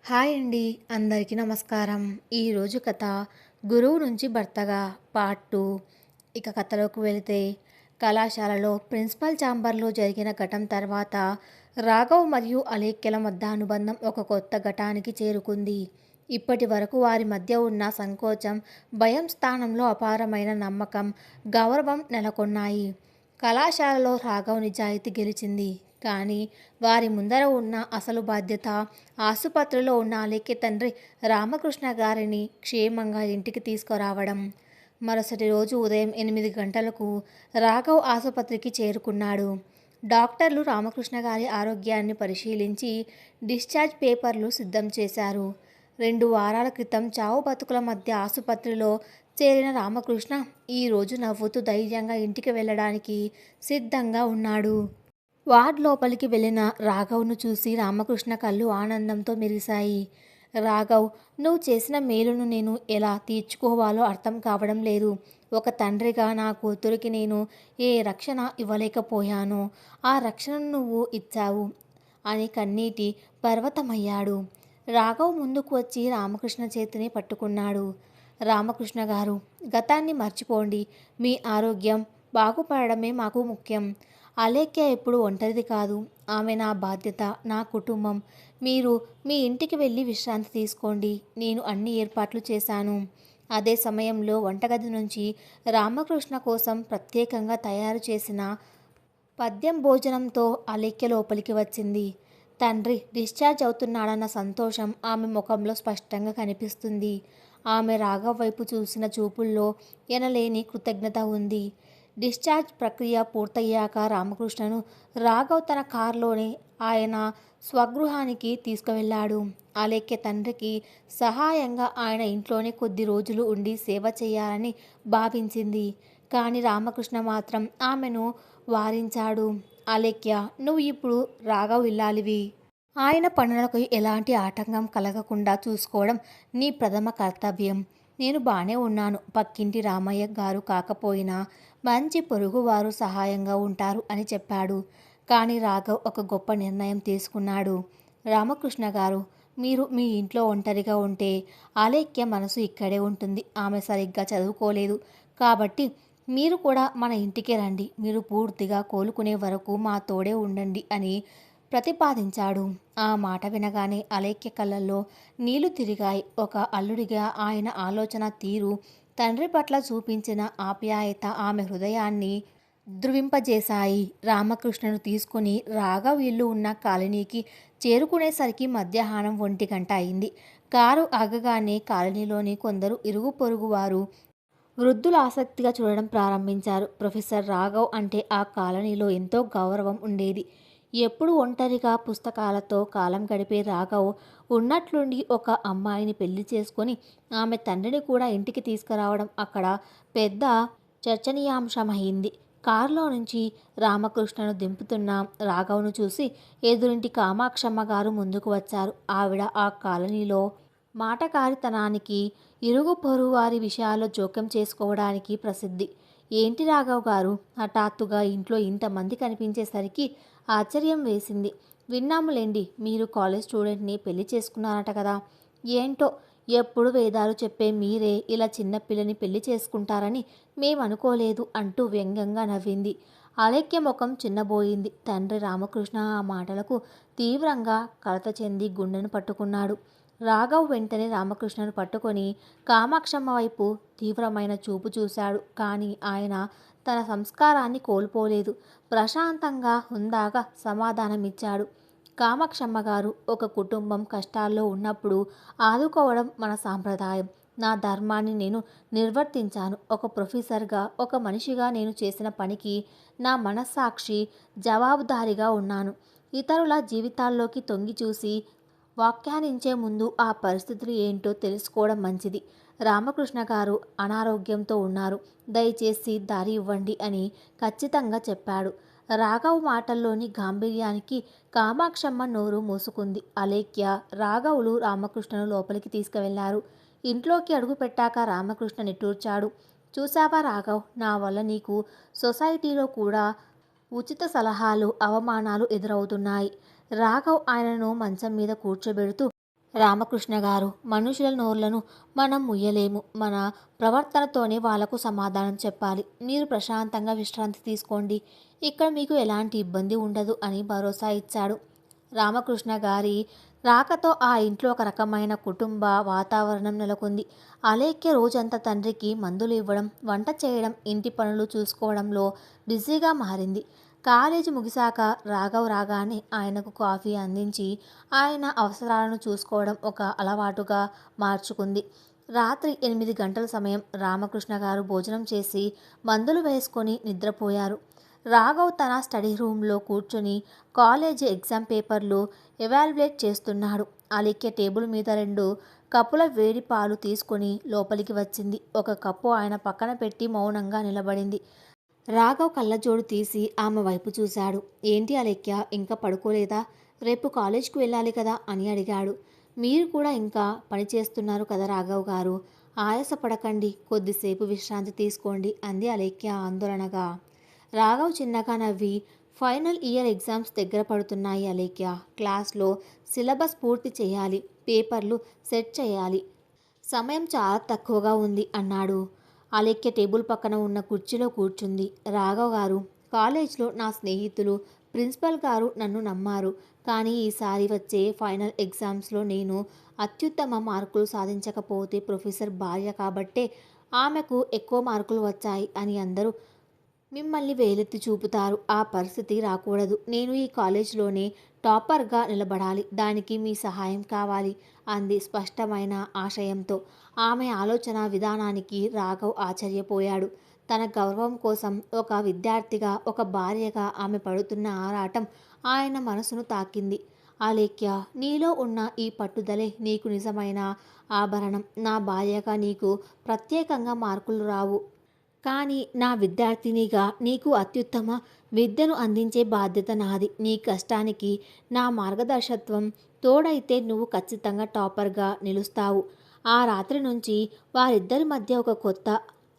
Hi అండి. అందరికీ నమస్కారం. ఈరోజు కథ 'గురువు నుంచి భర్తగా' పార్ట్ 2. ఇక కథలోకి వెళితే, కళాశాలలో ప్రిన్సిపల్ ఛాంబర్లో జరిగిన ఘటన తర్వాత రాఘవ్ మరియు అలేఖ్యల మధ్య అనుబంధం ఒక కొత్త ఘటానికి చేరుకుంది. ఇప్పటి వరకు వారి మధ్య ఉన్న సంకోచం, భయం స్థానంలో అపారమైన నమ్మకం, గౌరవం నెలకొన్నాయి. కళాశాలలో రాఘవ్ నిజాయితీ గెలిచింది. కానీ వారి ముందర ఉన్న అసలు బాధ్యత ఆసుపత్రిలో ఉన్న అలేఖ్య తండ్రి రామకృష్ణ గారిని క్షేమంగా ఇంటికి తీసుకురావడం. మరుసటి రోజు ఉదయం 8 గంటలకు రాఘవ్ ఆసుపత్రికి చేరుకున్నాడు. డాక్టర్లు రామకృష్ణ గారి ఆరోగ్యాన్ని పరిశీలించి డిశ్చార్జ్ పేపర్లు సిద్ధం చేశారు. 2 వారాల క్రితం చావు బతుకుల మధ్య ఆసుపత్రిలో చేరిన రామకృష్ణ ఈరోజు నవ్వుతూ ధైర్యంగా ఇంటికి వెళ్ళడానికి సిద్ధంగా ఉన్నాడు. వార్డ్ లోపలికి వెళ్ళిన రాఘవ్ను చూసి రామకృష్ణ కళ్ళు ఆనందంతో మెరిశాయి. రాఘవ్, నువ్వు చేసిన మేలును నేను ఎలా తీర్చుకోవాలో అర్థం కావడం లేదు. ఒక తండ్రిగా నా కూతురికి నేను ఏ రక్షణ ఇవ్వలేకపోయానో ఆ రక్షణను నువ్వు ఇచ్చావు అని కన్నీటి పర్వతమయ్యాడు. రాఘవ్ ముందుకు వచ్చి రామకృష్ణ చేతిని పట్టుకున్నాడు. రామకృష్ణ గారు, గతాన్ని మర్చిపోండి. మీ ఆరోగ్యం బాగుపడడమే మాకు ముఖ్యం. అలేఖ్య ఎప్పుడు ఒంటరిది కాదు. ఆమె నా బాధ్యత, నా కుటుంబం. మీరు మీ ఇంటికి వెళ్ళి విశ్రాంతి తీసుకోండి. నేను అన్ని ఏర్పాట్లు చేశాను. అదే సమయంలో వంటగది నుంచి రామకృష్ణ కోసం ప్రత్యేకంగా తయారు చేసిన పద్యం భోజనంతో అలేఖ్య లోపలికి వచ్చింది. తండ్రి డిశ్చార్జ్ అవుతున్నాడన్న సంతోషం ఆమె ముఖంలో స్పష్టంగా కనిపిస్తుంది. ఆమె రాఘవ్ వైపు చూసిన చూపుల్లో ఎనలేని కృతజ్ఞత ఉంది. డిశ్చార్జ్ ప్రక్రియ పూర్తయ్యాక రామకృష్ణను రాఘవ్ తన కారులోనే ఆయన స్వగృహానికి తీసుకువెళ్ళాడు. అలేఖ్య తండ్రికి సహాయంగా ఆయన ఇంట్లోనే కొద్ది రోజులు ఉండి సేవ చేయాలని భావించింది. కానీ రామకృష్ణ మాత్రం ఆమెను వారించాడు. అలేఖ్య, నువ్వు ఇప్పుడు రాఘవ్ ఇల్లాలివి. ఆయన పనులకు ఎలాంటి ఆటంకం కలగకుండా చూసుకోవడం నీ ప్రథమ కర్తవ్యం. నేను బానే ఉన్నాను. పక్కింటి రామయ్య గారు కాకపోయినా మంచి పొరుగువారు సహాయంగా ఉంటారు అని చెప్పాడు. కానీ రాఘవ్ ఒక గొప్ప నిర్ణయం తీసుకున్నాడు. రామకృష్ణ గారు, మీరు మీ ఇంట్లో ఒంటరిగా ఉంటే అలేఖ్య మనసు ఇక్కడే ఉంటుంది. ఆమె సరిగ్గా చదువుకోలేదు. కాబట్టి మీరు కూడా మన ఇంటికే రండి. మీరు పూర్తిగా కోలుకునే వరకు మా తోడే ఉండండి అని ప్రతిపాదించాడు. ఆ మాట వినగానే అలేఖ్య కళ్ళల్లో నీళ్లు తిరిగాయి. ఒక అల్లుడిగా ఆయన ఆలోచన తీరు, తండ్రి పట్ల చూపించిన ఆప్యాయత ఆమె హృదయాన్ని ద్రవింపజేశాయి. రామకృష్ణను తీసుకుని రాఘవ్ ఇల్లు ఉన్న కాలనీకి చేరుకునేసరికి మధ్యాహ్నం 1 గంట అయింది. కారు ఆగగానే కాలనీలోని కొందరు ఇరుగు పొరుగు వారు, వృద్ధులు ఆసక్తిగా చూడడం ప్రారంభించారు. ప్రొఫెసర్ రాఘవ్ అంటే ఆ కాలనీలో ఎంతో గౌరవం ఉండేది. ఎప్పుడు ఒంటరిగా పుస్తకాలతో కాలం గడిపే రాఘవ్ ఉన్నట్లుండి ఒక అమ్మాయిని పెళ్లి చేసుకొని ఆమె తండ్రిని కూడా ఇంటికి తీసుకురావడం అక్కడ పెద్ద చర్చనీయాంశమైంది. కారులో నుంచి రామకృష్ణను దింపుతున్న రాఘవ్ను చూసి ఎదురింటి కామాక్షమ్మ గారు ముందుకు వచ్చారు. ఆవిడ ఆ కాలనీలో మాటకారితనానికి, ఇరుగు పొరుగు వారి విషయాల్లో జోక్యం చేసుకోవడానికి ప్రసిద్ధి. ఏంటి రాఘవ్ గారు, హఠాత్తుగా ఇంట్లో ఇంతమంది కనిపించేసరికి ఆశ్చర్యం వేసింది. విన్నాములేండి, మీరు కాలేజ్ స్టూడెంట్ని పెళ్లి చేసుకున్నారట కదా. ఏంటో, ఎప్పుడు వేదాలు చెప్పే మీరే ఇలా చిన్నపిల్లని పెళ్లి చేసుకుంటారని మేమనుకోలేదు అంటూ వ్యంగ్యంగా నవ్వింది. అలేఖ్య ముఖం చిన్నబోయింది. తండ్రి రామకృష్ణ ఆ మాటలకు తీవ్రంగా కలత చెంది గుండెను పట్టుకున్నాడు. రాఘవ్ వెంటనే రామకృష్ణను పట్టుకొని కామాక్షమ్మ వైపు తీవ్రమైన చూపు చూశాడు. కానీ ఆయన తన సంస్కారాన్ని కోల్పోలేదు. ప్రశాంతంగా, హుందాగా సమాధానమిచ్చాడు. కామాక్షమ్మ గారు, ఒక కుటుంబం కష్టాల్లో ఉన్నప్పుడు ఆదుకోవడం మన సాంప్రదాయం. నా ధర్మాన్ని నేను నిర్వర్తించాను. ఒక ప్రొఫెసర్గా, ఒక మనిషిగా నేను చేసిన పనికి నా మనస్సాక్షి జవాబుదారీగా ఉన్నాను. ఇతరుల జీవితాల్లోకి తొంగి చూసి వ్యాఖ్యానించే ముందు ఆ పరిస్థితులు ఏంటో తెలుసుకోవడం మంచిది. రామకృష్ణ గారు అనారోగ్యంతో ఉన్నారు. దయచేసి దారి ఇవ్వండి అని ఖచ్చితంగా చెప్పాడు. రాఘవ్ మాటల్లోని గాంభీర్యానికి కామాక్షమ్మ నోరు మూసుకుంది. అలేఖ్య, రాఘవులు రామకృష్ణను లోపలికి తీసుకువెళ్లారు. ఇంట్లోకి అడుగుపెట్టాక రామకృష్ణ నిట్టూర్చాడు. చూశావా రాఘవ్, నా వల్ల నీకు సొసైటీలో కూడా ఉచిత సలహాలు, అవమానాలు ఎదురవుతున్నాయి. రాఘవ్ ఆయనను మంచం మీద కూర్చోబెడుతూ రామకృష్ణ గారు, మనుషుల నోర్లను మనం ముయ్యలేము. మన ప్రవర్తనతోనే వాళ్లకు సమాధానం చెప్పాలి. మీరు ప్రశాంతంగా విశ్రాంతి తీసుకోండి. ఇక్కడ మీకు ఎలాంటి ఇబ్బంది ఉండదు అని భరోసా ఇచ్చాడు. రామకృష్ణ గారి రాకతో ఆ ఇంట్లో ఒక రకమైన కుటుంబ వాతావరణం నెలకొంది. అలేఖ్య రోజంతా తండ్రికి మందులు ఇవ్వడం, వంట చేయడం, ఇంటి పనులు చూసుకోవడంలో బిజీగా మారింది. కాలేజీ ముగిశాక రాఘవ్ రాగానే ఆయనకు కాఫీ అందించి ఆయన అవసరాలను చూసుకోవడం ఒక అలవాటుగా మార్చుకుంది. రాత్రి 8 గంటల సమయం. రామకృష్ణ గారు భోజనం చేసి మందులు వేసుకొని నిద్రపోయారు. రాఘవ్ తన స్టడీ రూమ్లో కూర్చొని కాలేజీ ఎగ్జామ్ పేపర్లు ఎవాల్యుయేట్ చేస్తున్నాడు. అలేఖ్య టేబుల్ మీద 2 కప్పుల వేడి పాలు తీసుకొని లోపలికి వచ్చింది. ఒక కప్పు ఆయన పక్కన పెట్టి మౌనంగా నిలబడింది. రాఘవ్ కళ్ళజోడు తీసి ఆమె వైపు చూశాడు. ఏంటి అలేఖ్య, ఇంకా పడుకోలేదా? రేపు కాలేజ్కు వెళ్ళాలి కదా అని అడిగాడు. మీరు కూడా ఇంకా పని చేస్తున్నారు కదా రాఘవ్ గారు, ఆయాసపడకండి, కొద్దిసేపు విశ్రాంతి తీసుకోండి అంది అలేఖ్య ఆందోళనగా. రాఘవ్ చిన్నగా నవ్వి, ఫైనల్ ఇయర్ ఎగ్జామ్స్ దగ్గర పడుతున్నాయి అలేఖ్య, క్లాస్లో సిలబస్ పూర్తి చేయాలి, పేపర్లు సెట్ చేయాలి, సమయం చాలా తక్కువగా ఉంది అన్నాడు. అలేఖ్య టేబుల్ పక్కన ఉన్న కుర్చీలో కూర్చుంది. రాఘవ్ గారు, కాలేజ్లో నా స్నేహితులు, ప్రిన్సిపల్ గారు నన్ను నమ్మారు. కానీ ఈసారి వచ్చే ఫైనల్ ఎగ్జామ్స్లో నేను అత్యుత్తమ మార్కులు సాధించకపోతే ప్రొఫెసర్ భార్య కాబట్టే ఆమెకు ఎక్కువ మార్కులు వచ్చాయి అని అందరూ మిమ్మల్ని వేలెత్తి చూపుతారు. ఆ పరిస్థితి రాకూడదు. నేను ఈ కాలేజ్లోనే టాపర్గా నిలబడాలి. దానికి మీ సహాయం కావాలి అంది స్పష్టమైన ఆశయంతో. ఆమె ఆలోచన విధానానికి రాఘవ్ ఆశ్చర్యపోయాడు. తన గౌరవం కోసం ఒక విద్యార్థిగా, ఒక భార్యగా ఆమె పడుతున్న ఆరాటం ఆయన మనసును తాకింది. అలేఖ్య, నీలో ఉన్న ఈ పట్టుదలే నీకు నిజమైన ఆభరణం. నా భార్యగా నీకు ప్రత్యేకంగా మార్కులు రావు, కానీ నా విద్యార్థినిగా నీకు అత్యుత్తమ విద్యను అందించే బాధ్యత నాది. నీ కష్టానికి నా మార్గదర్శకత్వం తోడైతే నువ్వు ఖచ్చితంగా టాపర్గా నిలుస్తావు. ఆ రాత్రి నుంచి వారిద్దరి మధ్య ఒక కొత్త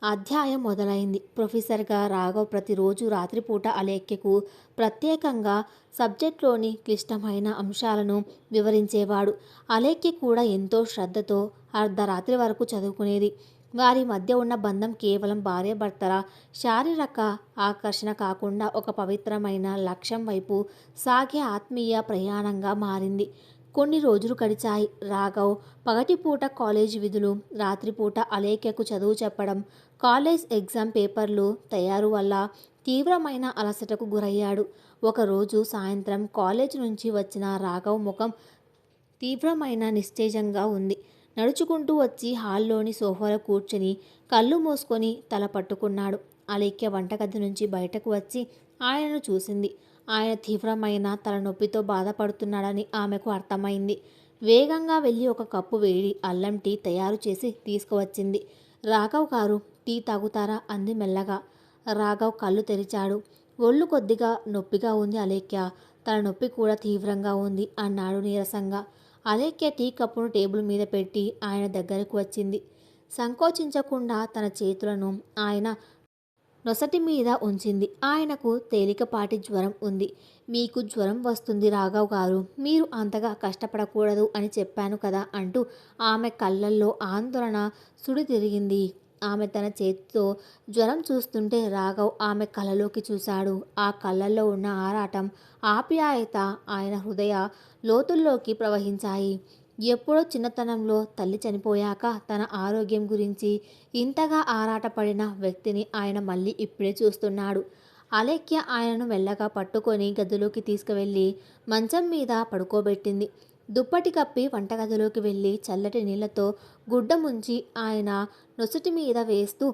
అధ్యాయం మొదలైంది. ప్రొఫెసర్గా రాఘవ్ ప్రతిరోజు రాత్రిపూట అలేఖ్యకు ప్రత్యేకంగా సబ్జెక్ట్లోని క్లిష్టమైన అంశాలను వివరించేవాడు. అలేఖ్య కూడా ఎంతో శ్రద్ధతో అర్ధరాత్రి వరకు చదువుకునేది. వారి మధ్య ఉన్న బంధం కేవలం భార్యాభర్తల శారీరక ఆకర్షణ కాకుండా ఒక పవిత్రమైన లక్ష్యం వైపు సాగే ఆత్మీయ ప్రయాణంగా మారింది. కొన్ని రోజులు గడిచాయి. రాఘవ్ పగటిపూట కాలేజ్ విధులు, రాత్రిపూట అలేఖ్యకు చదువు చెప్పడం, కాలేజ్ ఎగ్జామ్ పేపర్లు తయారు వల్ల తీవ్రమైన అలసటకు గురయ్యాడు. ఒకరోజు సాయంత్రం కాలేజ్ నుంచి వచ్చిన రాఘవ్ ముఖం తీవ్రమైన నిస్తేజంగా ఉంది. నడుచుకుంటూ వచ్చి హాల్లోని సోఫాలో కూర్చుని కళ్ళు మూసుకొని తల పట్టుకున్నాడు. అలేఖ్య వంటగది నుంచి బయటకు వచ్చి ఆయనను చూసింది. ఆయన తీవ్రమైన తలనొప్పితో బాధపడుతున్నాడని ఆమెకు అర్థమైంది. వేగంగా వెళ్ళి ఒక కప్పు వేడి అల్లం టీ తయారు చేసి తీసుకువచ్చింది. రాఘవ్ గారు, టీ తాగుతారా అంది మెల్లగా. రాఘవ్ కళ్ళు తెరిచాడు. ఒళ్ళు కొద్దిగా నొప్పిగా ఉంది అలేఖ్య, తలనొప్పి కూడా తీవ్రంగా ఉంది అన్నాడు నీరసంగా. అలేఖ్య టీ కప్పును టేబుల్ మీద పెట్టి ఆయన దగ్గరకు వచ్చింది. సంకోచించకుండా తన చేతులను ఆయన నొసటి మీద ఉంచింది. ఆయనకు తేలికపాటి జ్వరం ఉంది. మీకు జ్వరం వస్తుంది రాఘవ్ గారు, మీరు అంతగా కష్టపడకూడదు అని చెప్పాను కదా అంటూ ఆమె కళ్ళల్లో ఆందోళన సుడి తిరిగింది. ఆమె తన చేతితో జ్వరం చూస్తుంటే రాఘవ్ ఆమె కళ్ళలోకి చూశాడు. ఆ కళ్ళల్లో ఉన్న ఆరాటం, ఆప్యాయత ఆయన హృదయ లోతుల్లోకి ప్రవహించాయి. ఎప్పుడో చిన్నతనంలో తల్లి చనిపోయాక తన ఆరోగ్యం గురించి ఇంతగా ఆరాటపడిన వ్యక్తిని ఆయన మళ్ళీ ఇప్పుడే చూస్తున్నాడు. అలేఖ్య ఆయనను మెల్లగా పట్టుకొని గదిలోకి తీసుకువెళ్ళి మంచం మీద పడుకోబెట్టింది. దుప్పటి కప్పి వంటగదిలోకి వెళ్ళి చల్లటి నీళ్లతో గుడ్డ ముంచి ఆయన నొసటి మీద వేస్తూ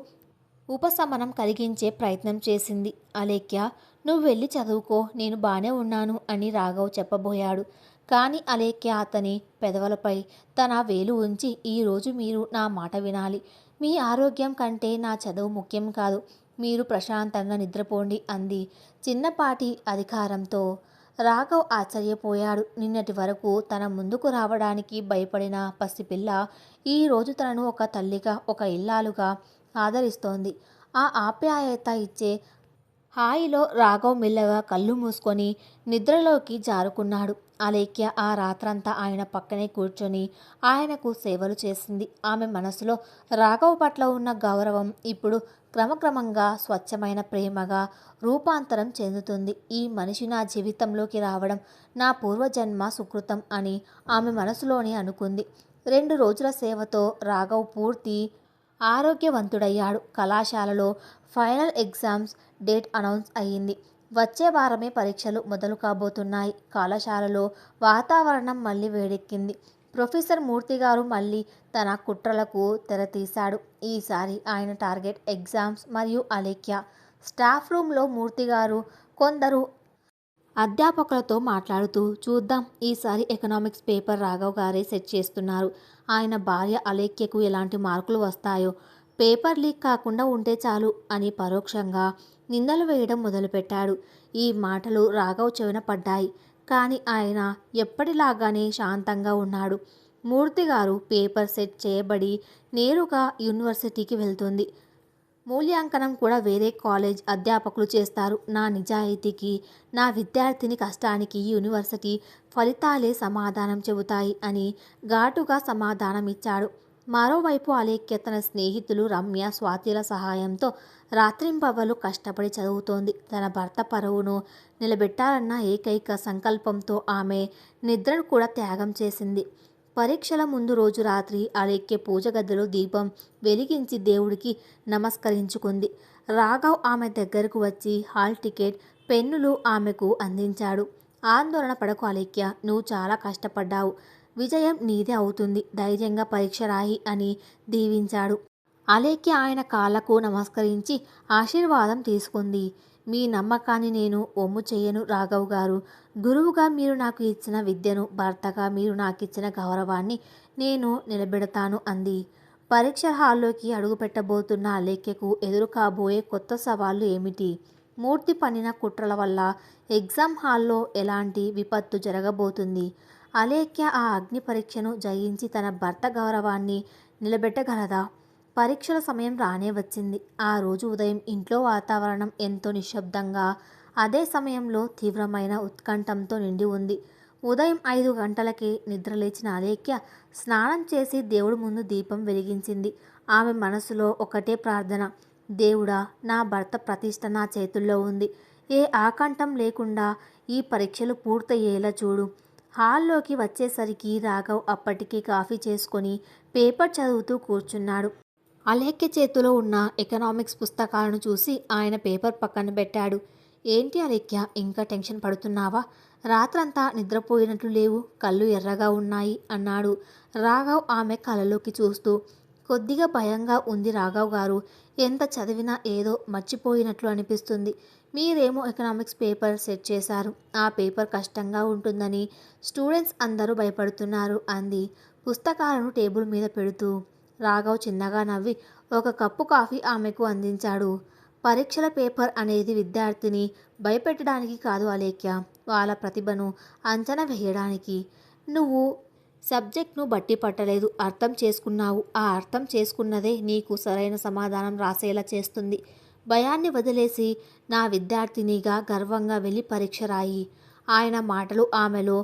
ఉపశమనం కలిగించే ప్రయత్నం చేసింది. అలేఖ్య, నువ్వు వెళ్ళి చదువుకో, నేను బానే ఉన్నాను అని రాఘవ్ చెప్పబోయాడు. కానీ అలేఖ్య అతని పెదవులపై తన వేలు ఉంచి, ఈరోజు మీరు నా మాట వినాలి. మీ ఆరోగ్యం కంటే నా చదువు ముఖ్యం కాదు. మీరు ప్రశాంతంగా నిద్రపోండి అంది చిన్నపాటి అధికారంతో. రాఘవ్ ఆశ్చర్యపోయాడు. నిన్నటి వరకు తన ముందుకు రావడానికి భయపడిన పసిపిల్ల ఈరోజు తనను ఒక తల్లిగా, ఒక ఇల్లాలుగా ఆదరిస్తోంది. ఆ ఆప్యాయత ఇచ్చే హాయిలో రాఘవ్ మెల్లగా కళ్ళు మూసుకొని నిద్రలోకి జారుకున్నాడు. అలేఖ్య ఆ రాత్రంతా ఆయన పక్కనే కూర్చొని ఆయనకు సేవలు చేసింది. ఆమె మనసులో రాఘవ్ పట్ల ఉన్న గౌరవం ఇప్పుడు క్రమక్రమంగా స్వచ్ఛమైన ప్రేమగా రూపాంతరం చెందుతుంది. ఈ మనిషి నా జీవితంలోకి రావడం నా పూర్వజన్మ సుకృతం అని ఆమె మనసులోనే అనుకుంది. 2 రోజుల సేవతో రాఘవ్ పూర్తి ఆరోగ్యవంతుడయ్యాడు. కళాశాలలో ఫైనల్ ఎగ్జామ్స్ డేట్ అనౌన్స్ అయ్యింది. వచ్చే వారమే పరీక్షలు మొదలు కాబోతున్నాయి. కళాశాలలో వాతావరణం మళ్ళీ వేడెక్కింది. ప్రొఫెసర్ మూర్తిగారు మళ్ళీ తన కుట్రలకు తెరతీశాడు. ఈసారి ఆయన టార్గెట్ ఎగ్జామ్స్ మరియు అలేఖ్య. స్టాఫ్ రూమ్లో మూర్తిగారు కొందరు అధ్యాపకులతో మాట్లాడుతూ, చూద్దాం, ఈసారి ఎకనామిక్స్ పేపర్ రాఘవ్ గారే సెట్ చేస్తున్నారు. ఆయన భార్య అలేఖ్యకు ఎలాంటి మార్కులు వస్తాయో, పేపర్ లీక్ కాకుండా ఉంటే చాలు అని పరోక్షంగా నిందలు వేయడం మొదలుపెట్టాడు. ఈ మాటలు రాఘవ్ చెవిన పడ్డాయి. కానీ ఆయన ఎప్పటిలాగానే శాంతంగా ఉన్నాడు. మూర్తిగారు పేపర్ సెట్ చేయబడి నేరుగా యూనివర్సిటీకి వెళ్తుంది. మూల్యాంకనం కూడా వేరే కాలేజ్ అధ్యాపకులు చేస్తారు. నా నిజాయితీకి, నా విద్యార్థిని కష్టానికి యూనివర్సిటీ ఫలితాలే సమాధానం చెబుతాయి అని ఘాటుగా సమాధానమిచ్చాడు. మరోవైపు అలేఖ్య తన స్నేహితులు రమ్య, స్వాతిల సహాయంతో రాత్రింబవలు కష్టపడి చదువుతోంది. తన భర్త పరువును నిలబెట్టాలన్న ఏకైక సంకల్పంతో ఆమె నిద్రను కూడా త్యాగం చేసింది. పరీక్షల ముందు రోజు రాత్రి అలేఖ్య పూజ గదిలో దీపం వెలిగించి దేవుడికి నమస్కరించుకుంది. రాఘవ్ ఆమె దగ్గరకు వచ్చి హాల్ టికెట్, పెన్నులు ఆమెకు అందించాడు. ఆందోళన పడకు అలేఖ్య, నువ్వు చాలా కష్టపడ్డావు. విజయం నీదే అవుతుంది. ధైర్యంగా పరీక్ష రాయి అని దీవించాడు. అలేఖ్య ఆయన కాళ్లకు నమస్కరించి ఆశీర్వాదం తీసుకుంది. మీ నమ్మకాన్ని నేను ఒమ్ము చేయను రాఘవ్ గారు. గురువుగా మీరు నాకు ఇచ్చిన విద్యను, భర్తగా మీరు నాకు ఇచ్చిన గౌరవాన్ని నేను నిలబెడతాను అంది. పరీక్ష హాల్లోకి అడుగుపెట్టబోతున్న అలేఖ్యకు ఎదురు కాబోయే కొత్త సవాళ్లు ఏమిటి? మూర్తి పన్నిన కుట్రల వల్ల ఎగ్జామ్ హాల్లో ఎలాంటి విపత్తు జరగబోతుంది? అలేఖ్య ఆ అగ్ని పరీక్షను జయించి తన భర్త గౌరవాన్ని నిలబెట్టగలదా? పరీక్షల సమయం రానే వచ్చింది. ఆ రోజు ఉదయం ఇంట్లో వాతావరణం ఎంతో నిశ్శబ్దంగా, అదే సమయంలో తీవ్రమైన ఉత్కంఠంతో నిండి ఉంది. ఉదయం 5 గంటలకే నిద్రలేచిన అలేఖ్య స్నానం చేసి దేవుడి ముందు దీపం వెలిగించింది. ఆమె మనసులో ఒకటే ప్రార్థన, దేవుడా, నా భర్త ప్రతిష్ట నా చేతుల్లో ఉంది. ఏ ఆకంఠం లేకుండా ఈ పరీక్షలు పూర్తయ్యేలా చూడు. హాల్లోకి వచ్చేసరికి రాఘవ్ అప్పటికే కాఫీ చేసుకొని పేపర్ చదువుతూ కూర్చున్నాడు. అలేఖ్య చేతిలో ఉన్న ఎకనామిక్స్ పుస్తకాలను చూసి ఆయన పేపర్ పక్కన పెట్టాడు. ఏంటి అలేఖ్య, ఇంకా టెన్షన్ పడుతున్నావా? రాత్రంతా నిద్రపోయినట్లు లేవు, కళ్ళు ఎర్రగా ఉన్నాయి అన్నాడు రాఘవ్ ఆమె కళ్ళలోకి చూస్తూ. కొద్దిగా భయంగా ఉంది రాఘవ్ గారు. ఎంత చదివినా ఏదో మర్చిపోయినట్లు అనిపిస్తుంది. మీరేమో ఎకనామిక్స్ పేపర్ సెట్ చేశారు. ఆ పేపర్ కష్టంగా ఉంటుందని స్టూడెంట్స్ అందరూ భయపడుతున్నారు అంది పుస్తకాలను టేబుల్ మీద పెడుతూ. రాఘవ్ చిన్నగా నవ్వి ఒక కప్పు కాఫీ ఆమెకు అందించాడు. పరీక్షల పేపర్ అనేది విద్యార్థిని భయపెట్టడానికి కాదు అలేఖ్య, వాళ్ళ ప్రతిభను అంచనా వేయడానికి. నువ్వు సబ్జెక్ట్ను బట్టి పట్టలేదు, అర్థం చేసుకున్నావు. ఆ అర్థం చేసుకున్నదే నీకు సరైన సమాధానం రాసేలా చేస్తుంది. భయాన్ని వదిలేసి నా విద్యార్థినిగా గర్వంగా వెళ్ళి పరీక్ష రాయి. ఆయన మాటలు ఆమెలో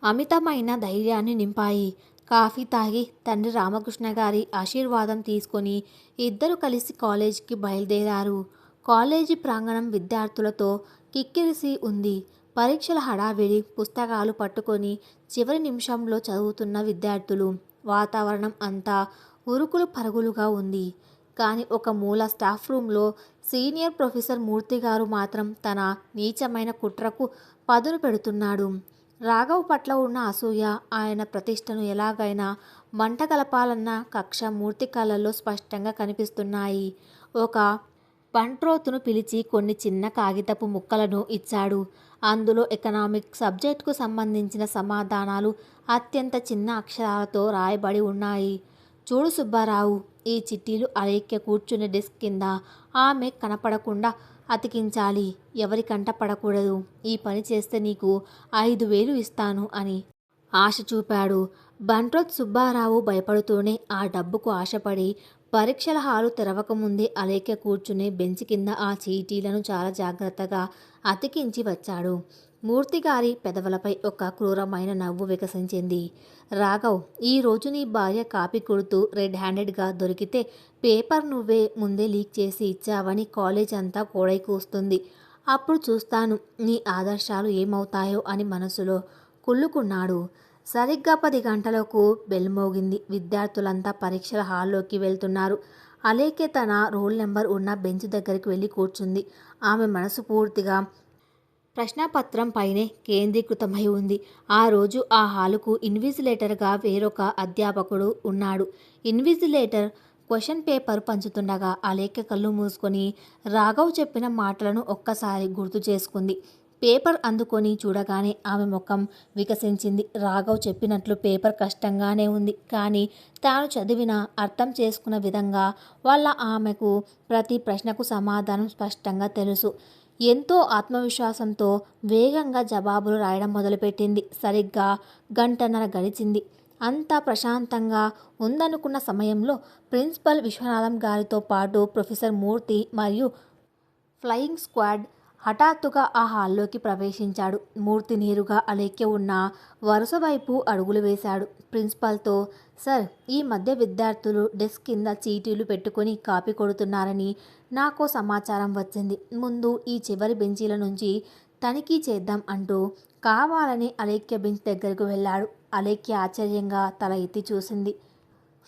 అమితమైన ధైర్యాన్ని నింపాయి. కాఫీ తాగి తండ్రి రామకృష్ణ గారి ఆశీర్వాదం తీసుకొని ఇద్దరు కలిసి కాలేజీకి బయలుదేరారు. కాలేజీ ప్రాంగణం విద్యార్థులతో కిక్కిరిసి ఉంది. పరీక్షల హడావిడి, పుస్తకాలు పట్టుకొని చివరి నిమిషంలో చదువుతున్న విద్యార్థులు. వాతావరణం అంతా ఉరుకులు పరుగులుగా ఉంది. కానీ ఒక మూల స్టాఫ్ రూమ్లో సీనియర్ ప్రొఫెసర్ మూర్తి గారు మాత్రం తన నీచమైన కుట్రకు పదును పెడుతున్నాడు. రాఘవ్ పట్ల ఉన్న అసూయ, ఆయన ప్రతిష్టను ఎలాగైనా మంటగలపాలన్న కక్ష మూర్తి కళ్ళల్లో స్పష్టంగా కనిపిస్తున్నాయి. ఒక బంట్రోతును పిలిచి కొన్ని చిన్న కాగితపు ముక్కలను ఇచ్చాడు. అందులో ఎకనామిక్ సబ్జెక్టుకు సంబంధించిన సమాధానాలు అత్యంత చిన్న అక్షరాలతో రాయబడి ఉన్నాయి. చూడు సుబ్బారావు, ఈ చిట్టీలు అలేఖ్య కూర్చునే డెస్క్ కింద ఆమె కనపడకుండా అతికించాలి. ఎవరి కంట పడకూడదు. ఈ పని చేస్తే నీకు 5,000 ఇస్తాను అని ఆశ చూపాడు. బంట్రోత్ సుబ్బారావు భయపడుతూనే ఆ డబ్బుకు ఆశపడి పరీక్షల హాలు తెరవకముందే అలేఖ్య కూర్చునే బెంచ్ కింద ఆ చీటీలను చాలా జాగ్రత్తగా అతికించి వచ్చాడు. మూర్తిగారి పెదవులపై ఒక క్రూరమైన నవ్వు వికసించింది. రాఘవ్, ఈ రోజు నీ భార్య కాపీ కొడుతూ రెడ్ హ్యాండెడ్గా దొరికితే పేపర్ నువ్వే ముందే లీక్ చేసి ఇచ్చావని కాలేజ్ అంతా కోడై కూస్తుంది. అప్పుడు చూస్తాను నీ ఆదర్శాలు ఏమవుతాయో అని మనసులో కుళ్ళుకున్నాడు. సరిగ్గా 10 గంటలకు బెల్ మోగింది. విద్యార్థులంతా పరీక్షల హాల్లోకి వెళ్తున్నారు. అలేఖ్య తన రోల్ నెంబర్ ఉన్న బెంచ్ దగ్గరికి వెళ్ళి కూర్చుంది. ఆమె మనసు పూర్తిగా ప్రశ్నాపత్రం పైనే కేంద్రీకృతమై ఉంది. ఆ రోజు ఆ హాలుకు ఇన్విజిలేటర్గా వేరొక అధ్యాపకుడు ఉన్నాడు. ఇన్విజిలేటర్ క్వశ్చన్ పేపర్ పంచుతుండగా అలేఖ్య కళ్ళు మూసుకొని రాఘవ్ చెప్పిన మాటలను ఒక్కసారి గుర్తు చేసుకుంది. పేపర్ అందుకొని చూడగానే ఆమె ముఖం వికసించింది. రాఘవ్ చెప్పినట్లు పేపర్ కష్టంగానే ఉంది. కానీ తాను చదివిన అర్థం చేసుకున్న విధంగా వాళ్ళ ఆమెకు ప్రతి ప్రశ్నకు సమాధానం స్పష్టంగా తెలుసు. ఎంతో ఆత్మవిశ్వాసంతో వేగంగా జవాబులు రాయడం మొదలుపెట్టింది. సరిగ్గా గంటన్నర గడిచింది. అంతా ప్రశాంతంగా ఉందనుకున్న సమయంలో ప్రిన్సిపల్ విశ్వనాథం గారితో పాటు ప్రొఫెసర్ మూర్తి మరియు ఫ్లయింగ్ స్క్వాడ్ హఠాత్తుగా ఆ హాల్లోకి ప్రవేశించాడు. మూర్తి నేరుగా అలేఖ్య ఉన్న వరుస వైపు అడుగులు వేశాడు. ప్రిన్సిపాల్తో, సార్, ఈ మధ్య విద్యార్థులు డెస్క్ కింద చీటీలు పెట్టుకొని కాపీ కొడుతున్నారని నాకో సమాచారం వచ్చింది. ముందు ఈ చివరి బెంచీల నుంచి తనిఖీ చేద్దాం అంటూ కావాలని అలేఖ్య బెంచ్ దగ్గరకు వెళ్ళాడు. అలేఖ్య ఆశ్చర్యంగా తల ఎత్తి చూసింది.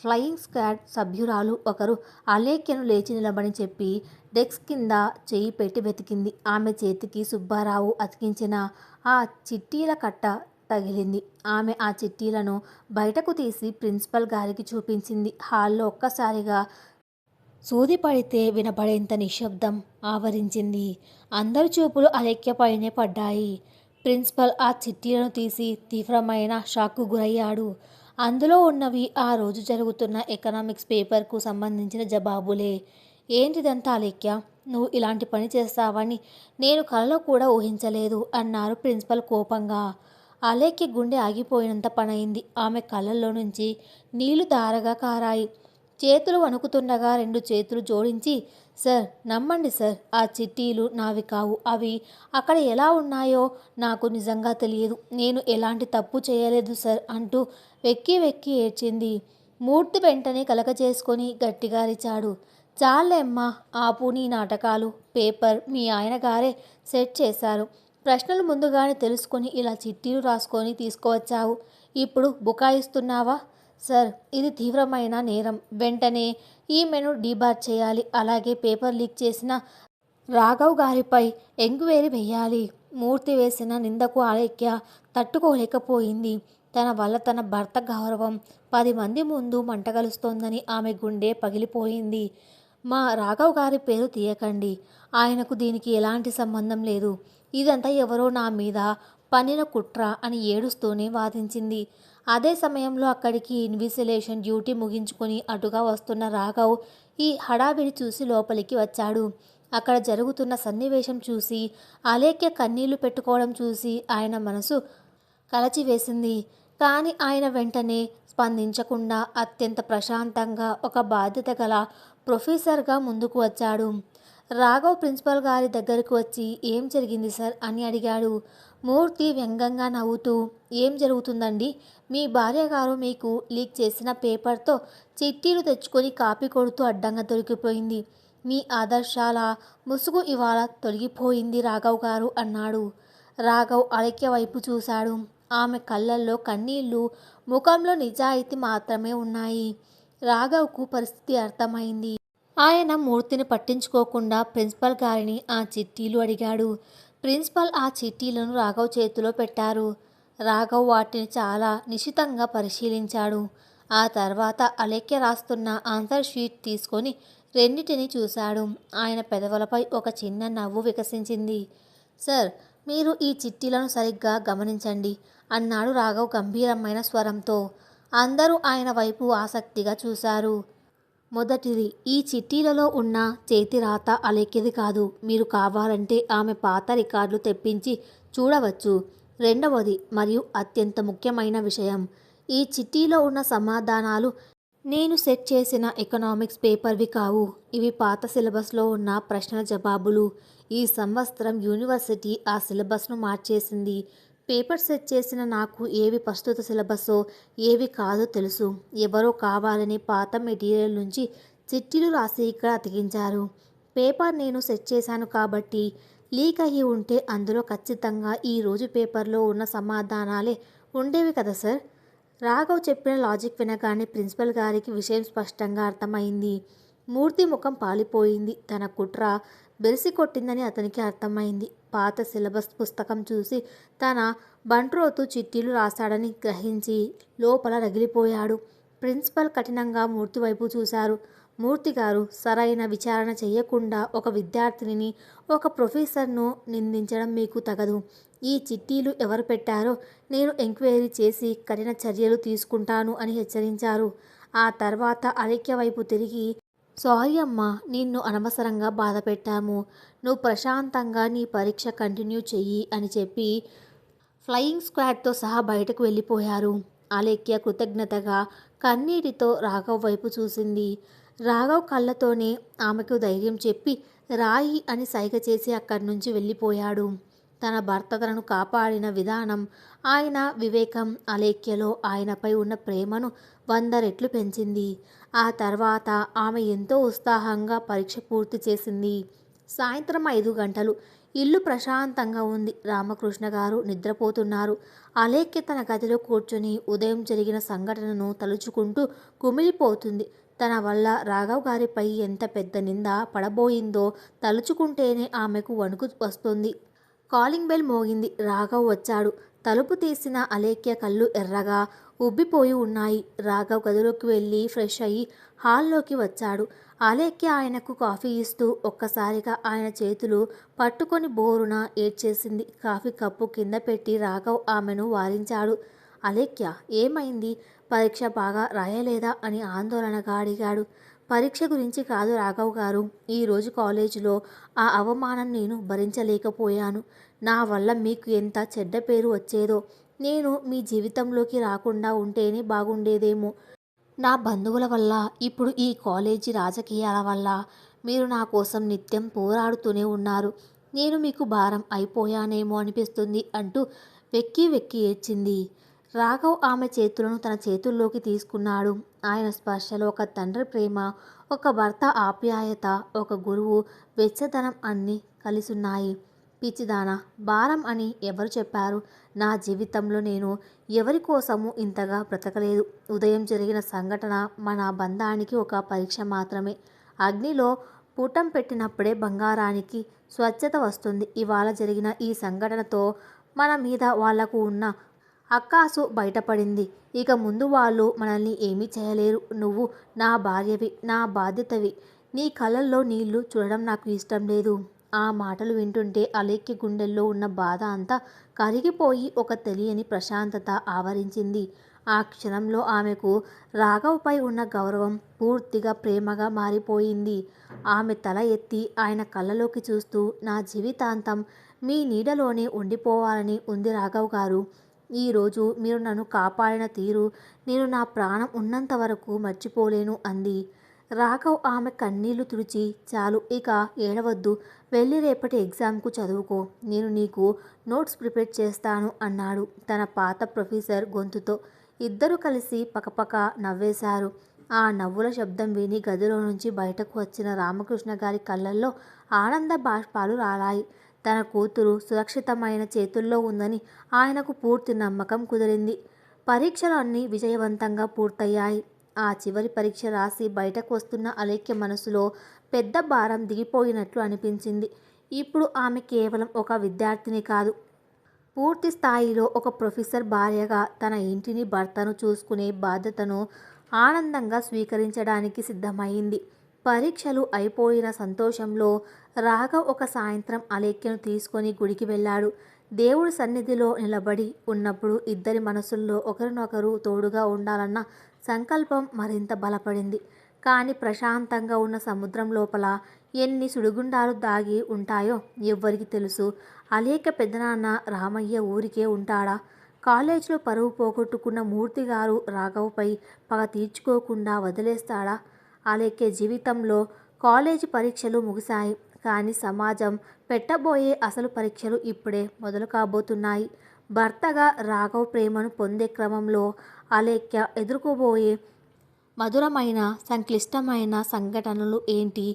ఫ్లయింగ్ స్క్వాడ్ సభ్యురాలు ఒకరు అలేఖ్యను లేచి నిలబడి చెప్పి డెస్క్ కింద చేయి పెట్టి వెతికింది. ఆమె చేతికి సుబ్బారావు అతికించిన ఆ చిట్టీల కట్ట తగిలింది. ఆమె ఆ చిట్టీలను బయటకు తీసి ప్రిన్సిపల్ గారికి చూపించింది. హాల్లో ఒక్కసారిగా సూది పడితే వినపడేంత నిశ్శబ్దం ఆవరించింది. అందరి చూపులు అలేఖ్యపైనే పడ్డాయి. ప్రిన్సిపల్ ఆ చిట్టీలను తీసి తీవ్రమైన షాక్కు గురయ్యాడు. అందులో ఉన్నవి ఆ రోజు జరుగుతున్న ఎకనామిక్స్ పేపర్కు సంబంధించిన జవాబులే. ఏంటిదంతా అలేఖ్య? నువ్వు ఇలాంటి పని చేస్తావని నేను కలలో కూడా ఊహించలేదు అన్నారు ప్రిన్సిపల్ కోపంగా. అలేఖ్య గుండె ఆగిపోయినంత పనైంది. ఆమె కళ్ళల్లో నుంచి నీళ్లు ధారగా కారాయి. చేతులు వణుకుతుండగా 2 చేతులు జోడించి, సార్, నమ్మండి సార్, ఆ చిట్టీలు నావి కావు. అవి అక్కడ ఎలా ఉన్నాయో నాకు నిజంగా తెలియదు. నేను ఎలాంటి తప్పు చేయలేదు సార్ అంటూ వెక్కి వెక్కి ఏడ్చింది. మూర్తి వెంటనే కలగజేసుకొని గట్టిగా అరిచాడు. చాలేమ్మా, ఆపు నీ నాటకాలు. పేపర్ మీ ఆయన గారే సెట్ చేశారు. ప్రశ్నలు ముందుగానే తెలుసుకొని ఇలా చిట్టీలు రాసుకొని తీసుకువచ్చావు. ఇప్పుడు బుకాయిస్తున్నావా? సార్, ఇది తీవ్రమైన నేరం. వెంటనే ఈమెను డీబార్ చేయాలి. అలాగే పేపర్ లీక్ చేసిన రాఘవ్ గారిపై ఎంక్వైరీ వేయాలి. మూర్తి వేసిన నిందకు అలేఖ్య తట్టుకోలేకపోయింది. తన వల్ల తన భర్త గౌరవం 10 మంది ముందు మంటగలుస్తోందని ఆమె గుండె పగిలిపోయింది. మా రాఘవ్ గారి పేరు తీయకండి. ఆయనకు దీనికి ఎలాంటి సంబంధం లేదు. ఇదంతా ఎవరో నా మీద పన్నిన కుట్ర అని ఏడుస్తూనే వాదించింది. అదే సమయంలో అక్కడికి ఇన్విజిలేషన్ డ్యూటీ ముగించుకొని అటుగా వస్తున్న రాఘవ్ ఈ హడావిడి చూసి లోపలికి వచ్చాడు. అక్కడ జరుగుతున్న సన్నివేశం చూసి అలేఖ్య కన్నీళ్లు పెట్టుకోవడం చూసి ఆయన మనసు కలచివేసింది. కానీ ఆయన వెంటనే స్పందించకుండా అత్యంత ప్రశాంతంగా ఒక బాధ్యత గల ప్రొఫెసర్గా ముందుకు వచ్చాడు. రాఘవ్ ప్రిన్సిపల్ గారి దగ్గరకు వచ్చి ఏం జరిగింది సార్ అని అడిగాడు. మూర్తి వ్యంగ్యంగా నవ్వుతూ, ఏం జరుగుతుందండి? మీ భార్య గారు మీకు లీక్ చేసిన పేపర్తో చిట్టీలు తెచ్చుకొని కాపీ కొడుతూ అడ్డంగా దొరికిపోయింది. మీ ఆదర్శాల ముసుగు ఇవాళ తొలగిపోయింది రాఘవ్ గారు అన్నాడు. రాఘవ్ అలేఖ్య వైపు చూశాడు. ఆమె కళ్ళల్లో కన్నీళ్లు, ముఖంలో నిజాయితీ మాత్రమే ఉన్నాయి. రాఘవ్కు పరిస్థితి అర్థమైంది. ఆయన మూర్తిని పట్టించుకోకుండా ప్రిన్సిపల్ గారిని ఆ చిట్టీలు అడిగాడు. ప్రిన్సిపల్ ఆ చిట్టీలను రాఘవ్ చేతిలో పెట్టారు. రాఘవ్ వాటిని చాలా నిశితంగా పరిశీలించాడు. ఆ తర్వాత అలేఖ్య రాస్తున్న ఆన్సర్ షీట్ తీసుకొని రెండిటిని చూశాడు. ఆయన పెదవులపై ఒక చిన్న నవ్వు వికసించింది. సార్, మీరు ఈ చిట్టీలను సరిగ్గా గమనించండి అన్నాడు రాఘవ్ గంభీరమైన స్వరంతో. అందరూ ఆయన వైపు ఆసక్తిగా చూశారు. మొదటిది, ఈ చిట్టీలలో ఉన్న చేతి రాత అలేఖ్యది కాదు. మీరు కావాలంటే ఆమె పాత రికార్డులు తెప్పించి చూడవచ్చు. రెండవది మరియు అత్యంత ముఖ్యమైన విషయం, ఈ చిట్టీలో ఉన్న సమాధానాలు నేను సెట్ చేసిన ఎకనామిక్స్ పేపర్వి కావు. ఇవి పాత సిలబస్లో ఉన్న ప్రశ్నల జవాబులు. ఈ సంవత్సరం యూనివర్సిటీ ఆ సిలబస్ను మార్చేసింది. పేపర్ సెట్ చేసిన నాకు ఏవి ప్రస్తుత సిలబస్సో ఏవి కాదో తెలుసు. ఎవరో కావాలని పాత మెటీరియల్ నుంచి చిట్టీలు రాసి ఇక్కడ అతికించారు. పేపర్ నేను సెట్ చేశాను కాబట్టి లీక్ అయ్యి ఉంటే అందులో ఖచ్చితంగా ఈరోజు పేపర్లో ఉన్న సమాధానాలే ఉండేవి కదా సార్. రాఘవ్ చెప్పిన లాజిక్ వినగానే ప్రిన్సిపల్ గారికి విషయం స్పష్టంగా అర్థమైంది. మూర్తి ముఖం పాలిపోయింది. తన కుట్ర బెరిసి కొట్టిందని అతనికి అర్థమైంది. పాత సిలబస్ పుస్తకం చూసి తన బంట్రోతు చిట్టీలు రాశాడని గ్రహించి లోపల రగిలిపోయాడు. ప్రిన్సిపల్ కఠినంగా మూర్తి వైపు చూశారు. మూర్తి గారు, సరైన విచారణ చేయకుండా ఒక విద్యార్థినిని, ఒక ప్రొఫెసర్ను నిందించడం మీకు తగదు. ఈ చిట్టీలు ఎవరు పెట్టారో నేను ఎంక్వైరీ చేసి కఠిన చర్యలు తీసుకుంటాను అని హెచ్చరించారు. ఆ తర్వాత అలేఖ్య వైపు తిరిగి, సారీ అమ్మా, నిన్ను అనవసరంగా బాధ పెట్టాము. నువ్వు ప్రశాంతంగా నీ పరీక్ష కంటిన్యూ చెయ్యి అని చెప్పి ఫ్లయింగ్ స్క్వాడ్తో సహా బయటకు వెళ్ళిపోయారు. అలేఖ్య కృతజ్ఞతగా కన్నీటితో రాఘవ్ వైపు చూసింది. రాఘవ్ కళ్ళతోనే ఆమెకు ధైర్యం చెప్పి రాయి అని సైగ చేసి అక్కడి నుంచి వెళ్ళిపోయాడు. తన భర్త తనను కాపాడిన విధానం, ఆయన వివేకం అలేఖ్యలో ఆయనపై ఉన్న ప్రేమను 100 రెట్లు పెంచింది. ఆ తర్వాత ఆమె ఎంతో ఉత్సాహంగా పరీక్ష పూర్తి చేసింది. సాయంత్రం 5 గంటలు. ఇల్లు ప్రశాంతంగా ఉంది. రామకృష్ణ గారు నిద్రపోతున్నారు. అలేఖ్య తన గదిలో కూర్చొని ఉదయం జరిగిన సంఘటనను తలుచుకుంటూ కుమిలిపోతుంది. తన వల్ల రాఘవ్ గారిపై ఎంత పెద్ద నింద పడబోయిందో తలుచుకుంటేనే ఆమెకు వణుకు వస్తుంది. కాలింగ్ బెల్ మోగింది. రాఘవ్ వచ్చాడు. తలుపు తీసిన అలేఖ్య కళ్ళు ఎర్రగా ఉబ్బిపోయి ఉన్నాయి. రాఘవ్ గదిలోకి వెళ్ళి ఫ్రెష్ అయ్యి హాల్లోకి వచ్చాడు. అలేఖ్య ఆయనకు కాఫీ ఇస్తూ ఒక్కసారిగా ఆయన చేతులు పట్టుకొని బోరున ఏడ్చేసింది. కాఫీ కప్పు కింద పెట్టి రాఘవ్ ఆమెను వారించాడు. అలేఖ్య, ఏమైంది? పరీక్ష బాగా రాయలేదా అని ఆందోళనగా అడిగాడు. పరీక్ష గురించి కాదు రాఘవ్ గారు. ఈరోజు కాలేజీలో ఆ అవమానం నేను భరించలేకపోయాను. నా వల్ల మీకు ఎంత చెడ్డ పేరు వచ్చేదో. నేను మీ జీవితంలోకి రాకుండా ఉంటేనే బాగుండేదేమో. నా బంధువుల వల్ల, ఇప్పుడు ఈ కాలేజీ రాజకీయాల వల్ల మీరు నా కోసం నిత్యం పోరాడుతూనే ఉన్నారు. నేను మీకు భారం అయిపోయానేమో అనిపిస్తుంది అంటూ వెక్కి వెక్కి ఏడ్చింది. రాఘవ్ ఆమె చేతులను తన చేతుల్లోకి తీసుకున్నాడు. ఆయన స్పర్శలో ఒక తండ్రి ప్రేమ, ఒక భర్త ఆప్యాయత, ఒక గురువు వెచ్చదనం అన్నీ కలిసున్నాయి. పిచ్చిదానా, భారం అని ఎవరు చెప్పారు? నా జీవితంలో నేను ఎవరి కోసము ఇంతగా బ్రతకలేదు. ఉదయం జరిగిన సంఘటన మన బంధానికి ఒక పరీక్ష మాత్రమే. అగ్నిలో పూటం పెట్టినప్పుడే బంగారానికి స్వచ్ఛత వస్తుంది. ఇవాళ జరిగిన ఈ సంఘటనతో మన మీద వాళ్లకు ఉన్న అక్కాసు బయటపడింది. ఇక ముందు వాళ్ళు మనల్ని ఏమీ చేయలేరు. నువ్వు నా భార్యవి, నా బాధ్యతవి. నీ కళ్ళల్లో నీళ్లు చూడడం నాకు ఇష్టం లేదు. ఆ మాటలు వింటుంటే అలేఖ్య గుండెల్లో ఉన్న బాధ అంతా కరిగిపోయి ఒక తెలియని ప్రశాంతత ఆవరించింది. ఆ క్షణంలో ఆమెకు రాఘవ్పై ఉన్న గౌరవం పూర్తిగా ప్రేమగా మారిపోయింది. ఆమె తల ఎత్తి ఆయన కళ్ళలోకి చూస్తూ, నా జీవితాంతం మీ నీడలోనే ఉండిపోవాలని ఉంది రాఘవ్ గారు. ఈరోజు మీరు నన్ను కాపాడిన తీరు నేను నా ప్రాణం ఉన్నంత వరకు మర్చిపోలేను అంది. రాఘవ్ ఆమె కన్నీళ్లు తుడిచి, చాలు ఇక ఏడవద్దు, వెళ్ళి రేపటి ఎగ్జామ్కు చదువుకో, నేను నీకు నోట్స్ ప్రిపేర్ చేస్తాను అన్నాడు తన పాత ప్రొఫెసర్ గొంతుతో. ఇద్దరు కలిసి పకపక నవ్వేశారు. ఆ నవ్వుల శబ్దం విని గదిలో నుంచి బయటకు వచ్చిన రామకృష్ణ గారి కళ్ళల్లో ఆనంద బాష్పాలు రాలాయి. తన కూతురు సురక్షితమైన చేతుల్లో ఉందని ఆయనకు పూర్తి నమ్మకం కుదిరింది. పరీక్షలు అన్నీ విజయవంతంగా పూర్తయ్యాయి. ఆ చివరి పరీక్ష రాసి బయటకు వస్తున్న అలేఖ్య మనసులో పెద్ద భారం దిగిపోయినట్లు అనిపించింది. ఇప్పుడు ఆమె కేవలం ఒక విద్యార్థిని కాదు, పూర్తి స్థాయిలో ఒక ప్రొఫెసర్ భార్యగా తన ఇంటిని, భర్తను చూసుకునే బాధ్యతను ఆనందంగా స్వీకరించడానికి సిద్ధమైంది. పరీక్షలు అయిపోయిన సంతోషంలో రాఘవ్ ఒక సాయంత్రం అలేఖ్యను తీసుకొని గుడికి వెళ్ళాడు. దేవుడి సన్నిధిలో నిలబడి ఉన్నప్పుడు ఇద్దరి మనసుల్లో ఒకరినొకరు తోడుగా ఉండాలన్న సంకల్పం మరింత బలపడింది. కానీ ప్రశాంతంగా ఉన్న సముద్రం లోపల ఎన్ని సుడిగుండాలు దాగి ఉంటాయో ఎవ్వరికి తెలుసు. అలేఖ్య పెదనాన్న రామయ్య ఊరికే ఉంటాడా? కాలేజీలో పరువు పోగొట్టుకున్న మూర్తి గారు రాఘవ్పై పగ తీర్చుకోకుండా వదిలేస్తాడా? అలేఖ్య జీవితంలో కాలేజీ పరీక్షలు ముగిశాయి. కానీ సమాజం పెట్టబోయే అసలు పరీక్షలు ఇప్పుడే మొదలు కాబోతున్నాయి. భర్తగా రాఘవ్ ప్రేమను పొందే క్రమంలో అలేఖ్య ఎదుర్కోబోయే మధురమైన సంక్లిష్టమైన సంఘటనలు ఏంటి?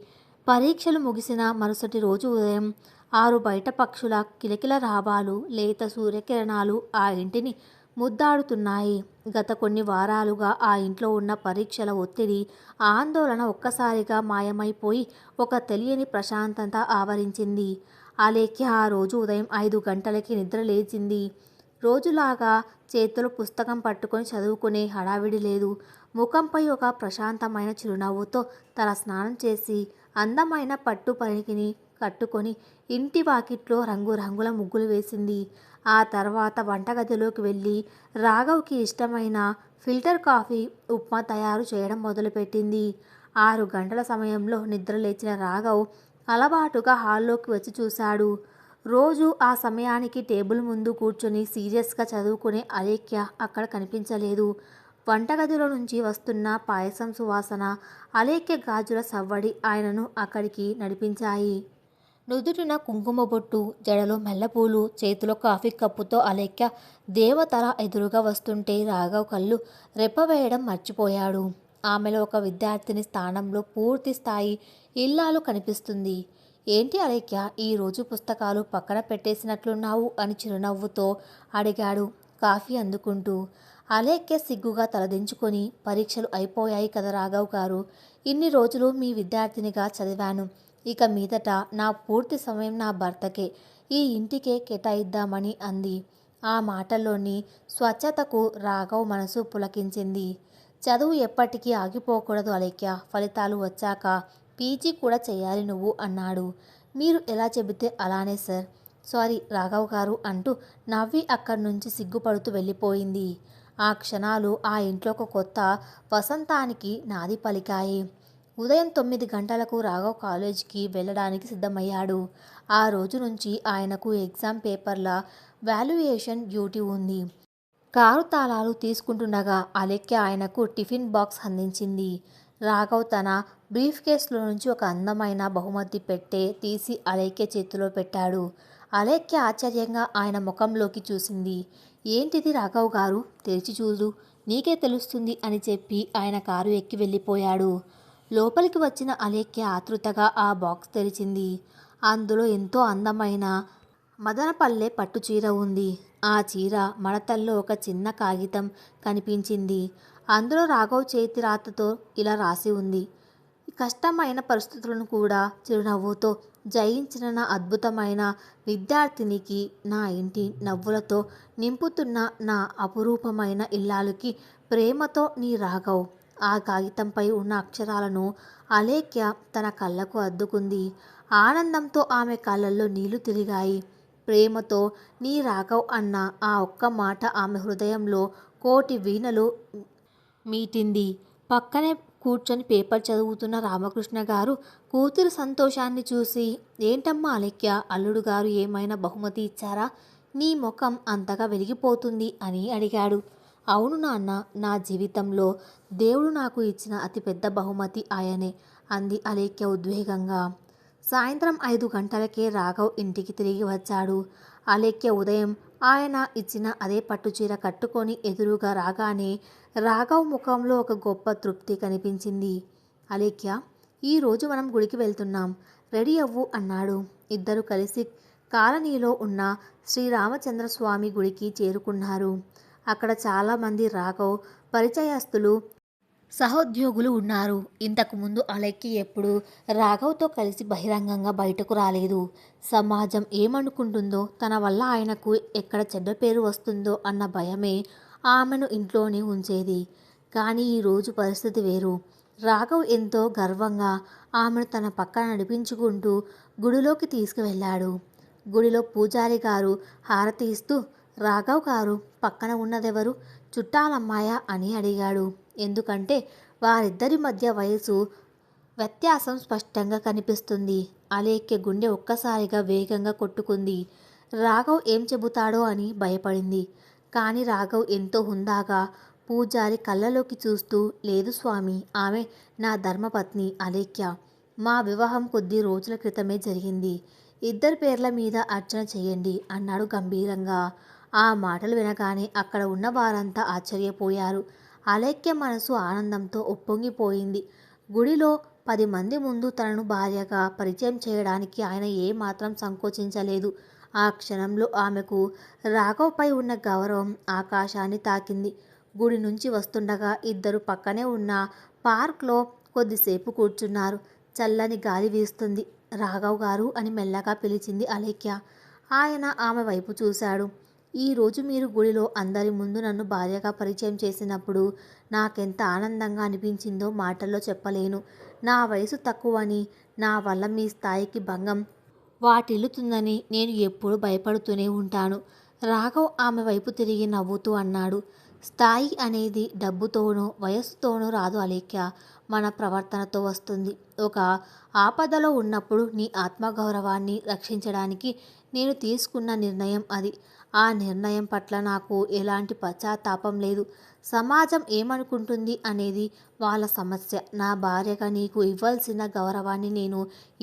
పరీక్షలు ముగిసిన మరుసటి రోజు ఉదయం 6 బయట పక్షుల కిలకిల రావాలు, లేత సూర్యకిరణాలు ఆ ఇంటిని ముద్దాడుతున్నాయి. గత కొన్ని వారాలుగా ఆ ఇంట్లో ఉన్న పరీక్షల ఒత్తిడి, ఆందోళన ఒక్కసారిగా మాయమైపోయి ఒక తెలియని ప్రశాంతత ఆవరించింది. అలేఖ్య ఆ రోజు ఉదయం 5 గంటలకి నిద్ర లేచింది. రోజులాగా చేతిలో పుస్తకం పట్టుకొని చదువుకునే హడావిడి లేదు. ముఖంపై ఒక ప్రశాంతమైన చిరునవ్వుతో తల స్నానం చేసి అందమైన పట్టు పరికిని కట్టుకొని ఇంటి వాకిట్లో రంగురంగుల ముగ్గులు వేసింది. ఆ తర్వాత వంటగదిలోకి వెళ్ళి రాఘవ్కి ఇష్టమైన ఫిల్టర్ కాఫీ, ఉప్మా తయారు చేయడం మొదలుపెట్టింది. 6 గంటల సమయంలో నిద్ర లేచిన రాఘవ్ అలవాటుగా హాల్లోకి వచ్చి చూశాడు. రోజు ఆ సమయానికి టేబుల్ ముందు కూర్చొని సీరియస్గా చదువుకునే అలేఖ్య అక్కడ కనిపించలేదు. వంటగదిలో నుంచి వస్తున్న పాయసం సువాసన, అలేఖ్య గాజుల సవ్వడి ఆయనను అక్కడికి నడిపించాయి. నుదుటిన కుంకుమ బొట్టు, జడలో మెల్లపూలు, చేతిలో కాఫీ కప్పుతో అలేఖ్య దేవతల ఎదురుగా వస్తుంటే రాఘవ్ కళ్ళు రెప్పవేయడం మర్చిపోయాడు. ఆమెలో ఒక విద్యార్థిని స్థానంలో పూర్తి స్థాయి ఇల్లాలు కనిపిస్తుంది. ఏంటి అలేఖ్య, ఈరోజు పుస్తకాలు పక్కన పెట్టేసినట్లున్నావు అని చిరునవ్వుతో అడిగాడు కాఫీ అందుకుంటూ. అలేఖ్య సిగ్గుగా తలదించుకొని, పరీక్షలు అయిపోయాయి కదా రాఘవ్ గారు, ఇన్ని రోజులు మీ విద్యార్థినిగా చదివాను. ఇక మీదట నా పూర్తి సమయం నా భర్తకే, ఈ ఇంటికే కేటాయిద్దామని అంది. ఆ మాటల్లోని స్వచ్ఛతకు రాఘవ్ మనసు పులకించింది. చదువు ఎప్పటికీ ఆగిపోకూడదు అలేఖ్య, ఫలితాలు వచ్చాక పీజీ కూడా చేయాలి నువ్వు అన్నాడు. మీరు ఎలా చెబితే అలానే సార్. సారీ రాఘవ్ గారు అంటూ నవ్వి అక్కడి నుంచి సిగ్గుపడుతూ వెళ్ళిపోయింది. ఆ క్షణాలు ఆ ఇంట్లో ఒక కొత్త వసంతానికి నాది పలికాయి. ఉదయం 9 గంటలకు రాఘవ్ కాలేజీకి వెళ్ళడానికి సిద్ధమయ్యాడు. ఆ రోజు నుంచి ఆయనకు ఎగ్జామ్ పేపర్ల వాల్యుయేషన్ డ్యూటీ ఉంది. కారు తాళాలు తీసుకుంటుండగా అలేఖ్య ఆయనకు టిఫిన్ బాక్స్ అందించింది. రాఘవ్ తన బ్రీఫ్ కేసులో నుంచి ఒక అందమైన బహుమతి పెట్టె తీసి అలేఖ్య చేతిలో పెట్టాడు. అలేఖ్య ఆశ్చర్యంగా ఆయన ముఖంలోకి చూసింది. ఏంటిది రాఘవ్ గారు, తెరిచి చూడు, నీకే తెలుస్తుంది అని చెప్పి ఆయన కారు ఎక్కి వెళ్ళిపోయాడు. లోపలికి వచ్చిన అలేఖ్య ఆతృతగా ఆ బాక్స్ తెరిచింది. అందులో ఎంతో అందమైన మదనపల్లె పట్టు చీర ఉంది. ఆ చీర మడతల్లో ఒక చిన్న కాగితం కనిపించింది. అందులో రాఘవ్ చేతి రాతతో ఇలా రాసి ఉంది. కష్టమైన పరిస్థితులను కూడా చిరునవ్వుతో జయించిన నా అద్భుతమైన విద్యార్థినికి, నా ఇంటి నవ్వులతో నింపుతున్న నా అపురూపమైన ఇల్లాలుకి ప్రేమతో నీ రాఘవ్. ఆ కాగితంపై ఉన్న అక్షరాలను అలేఖ్య తన కళ్ళకు అద్దుకుంది. ఆనందంతో ఆమె కళ్ళల్లో నీళ్లు తిరిగాయి. ప్రేమతో నీ రాఘవ్ అన్న ఆ ఒక్క మాట ఆమె హృదయంలో కోటి వీణలు మీటింది. పక్కనే కూర్చొని పేపర్ చదువుతున్న రామకృష్ణ గారు కూతురు సంతోషాన్ని చూసి, ఏంటమ్మా అలేఖ్య, అల్లుడు గారు ఏమైనా బహుమతి ఇచ్చారా? నీ ముఖం అంతగా వెలిగిపోతుంది అని అడిగాడు. అవును నాన్న, నా జీవితంలో దేవుడు నాకు ఇచ్చిన అతిపెద్ద బహుమతి ఆయనే అంది అలేఖ్య ఉద్వేగంగా. సాయంత్రం 5 గంటలకే రాఘవ్ ఇంటికి తిరిగి వచ్చాడు. అలేఖ్య ఉదయం ఆయన ఇచ్చిన అదే పట్టుచీర కట్టుకొని ఎదురుగా రాగానే రాఘవ్ ముఖంలో ఒక గొప్ప తృప్తి కనిపించింది. అలేఖ్య, ఈరోజు మనం గుడికి వెళ్తున్నాం, రెడీ అవ్వు అన్నాడు. ఇద్దరు కలిసి కాలనీలో ఉన్న శ్రీరామచంద్రస్వామి గుడికి చేరుకున్నారు. అక్కడ చాలామంది రాఘవ్ పరిచయస్తులు, సహోద్యోగులు ఉన్నారు. ఇంతకుముందు అలేఖ్య ఎప్పుడు రాఘవ్తో కలిసి బహిరంగంగా బయటకు రాలేదు. సమాజం ఏమనుకుంటుందో, తన వల్ల ఆయనకు ఎక్కడ చెడ్డ పేరు వస్తుందో అన్న భయమే ఆమెను ఇంట్లోనే ఉంచేది. కానీ ఈరోజు పరిస్థితి వేరు. రాఘవ్ ఎంతో గర్వంగా ఆమెను తన పక్కన నడిపించుకుంటూ గుడిలోకి తీసుకువెళ్ళాడు. గుడిలో పూజారి గారు హారతి ఇస్తూ, రాఘవ్ గారు, పక్కన ఉన్నదెవరు, చుట్టాలమ్మాయా అని అడిగాడు. ఎందుకంటే వారిద్దరి మధ్య వయసు వ్యత్యాసం స్పష్టంగా కనిపిస్తుంది. అలేఖ్య గుండె ఒక్కసారిగా వేగంగా కొట్టుకుంది. రాఘవ్ ఏం చెబుతాడో అని భయపడింది. కానీ రాఘవ్ ఎంతో హుందాగా పూజారి కళ్ళలోకి చూస్తూ, లేదు స్వామి, ఆమె నా ధర్మపత్ని అలేఖ్య. మా వివాహం కొద్ది రోజుల క్రితమే జరిగింది. ఇద్దరి పేర్ల మీద అర్చన చెయ్యండి అన్నాడు గంభీరంగా. ఆ మాటలు వినగానే అక్కడ ఉన్న వారంతా ఆశ్చర్యపోయారు. అలేఖ్య మనసు ఆనందంతో ఉప్పొంగిపోయింది. గుడిలో 10 మంది ముందు తనను భార్యగా పరిచయం చేయడానికి ఆయన ఏమాత్రం సంకోచించలేదు. ఆ క్షణంలో ఆమెకు రాఘవ్పై ఉన్న గౌరవం ఆకాశాన్ని తాకింది. గుడి నుంచి వస్తుండగా ఇద్దరు పక్కనే ఉన్న పార్క్లో కొద్దిసేపు కూర్చున్నారు. చల్లని గాలి వీస్తుంది. రాఘవ్ గారు అని మెల్లగా పిలిచింది అలేఖ్య. ఆయన ఆమె వైపు చూశాడు. ఈరోజు మీరు గుడిలో అందరి ముందు నన్ను భార్యగా పరిచయం చేసినప్పుడు నాకెంత ఆనందంగా అనిపించిందో మాటల్లో చెప్పలేను. నా వయసు తక్కువని, నా వల్ల మీ స్థాయికి భంగం వాటిల్లుతుందని నేను ఎప్పుడూ భయపడుతూనే ఉంటాను. రాఘవ్ ఆమె వైపు తిరిగి నవ్వుతూ అన్నాడు. స్థాయి అనేది డబ్బుతోనో వయస్సుతోనో రాదు అలేఖ్య, మన ప్రవర్తనతో వస్తుంది. ఒక ఆపదలో ఉన్నప్పుడు నీ ఆత్మగౌరవాన్ని రక్షించడానికి నేను తీసుకున్న నిర్ణయం అది. ఆ నిర్ణయం పట్ల నాకు ఎలాంటి పశ్చాత్తాపం లేదు. సమాజం ఏమనుకుంటుంది అనేది వాళ్ళ సమస్య. నా భార్యగా నీకు ఇవ్వాల్సిన గౌరవాన్ని నేను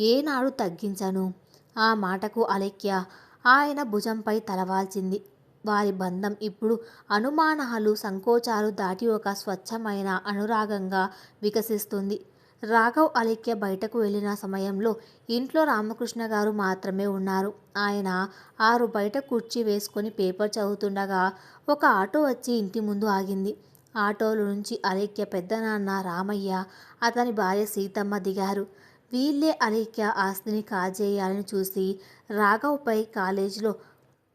ఏనాడు తగ్గించను. ఆ మాటకు అలేఖ్య ఆయన భుజంపై తలవాల్చింది. వారి బంధం ఇప్పుడు అనుమానాలు, సంకోచాలు దాటి ఒక స్వచ్ఛమైన అనురాగంగా వికసిస్తుంది. రాఘవ్ అలేఖ్య బయటకు వెళ్ళిన సమయంలో ఇంట్లో రామకృష్ణ గారు మాత్రమే ఉన్నారు. ఆయన బయట కుర్చీ వేసుకొని పేపర్ చదువుతుండగా ఒక ఆటో వచ్చి ఇంటి ముందు ఆగింది. ఆటోలో నుంచి అలేఖ్య పెద్దనాన్న రామయ్య, అతని భార్య సీతమ్మ దిగారు. వీళ్ళే అలేఖ్య ఆస్తిని కాజేయాలని చూసి రాఘవ్పై కాలేజీలో